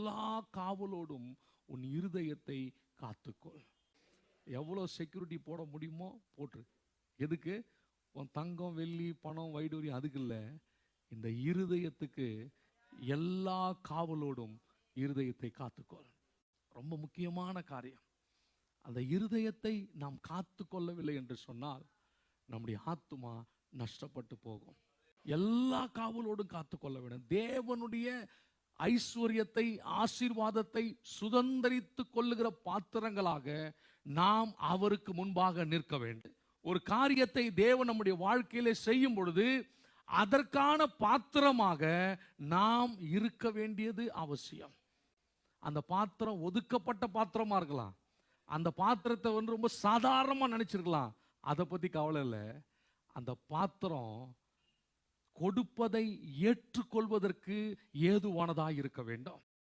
எல்லா காவலோடும் உன் இருதயத்தை காத்துக்கொள். எவ்வளோ செக்யூரிட்டி போட முடியுமோ போட்டுரு. எதுக்கு? உன் தங்கம், வெள்ளி, பணம், வைடூரியம் அதுக்கு இல்லை. இந்த இருதயத்துக்கு எல்லா காவலோடும் இருதயத்தை காத்துக்கொள். ரொம்ப முக்கியமான காரியம். அந்த இருதயத்தை நாம் காத்து கொள்ளவில்லை என்று சொன்னால் நம்முடைய ஆத்துமா நஷ்டப்பட்டு போகும். எல்லா காவலோடும் காத்து கொள்ள வேண்டும். தேவனுடைய ஐஸ்வர்யத்தை, ஆசீர்வாதத்தை சுதந்தரித்து கொள்ளுகிற பாத்திரங்களாக நாம் அவருக்கு முன்பாக நிற்க வேண்டும். ஒரு காரியத்தை தேவன் நம்முடைய வாழ்க்கையிலே செய்யும் பொழுது அதற்கான பாத்திரமாக நாம் இருக்க வேண்டியது அவசியம். அந்த பாத்திரம் ஒதுக்கப்பட்ட பாத்திரமா இருக்கலாம். அந்த பாத்திரத்தை ரொம்ப சாதாரணமா நினைச்சிருக்கலாம். அதை பத்தி கவலை இல்லை. அந்த பாத்திரம் கொடுப்பதை ஏற்றுக்கொள்வதற்கு ஏதுவானதாக இருக்க வேண்டும்.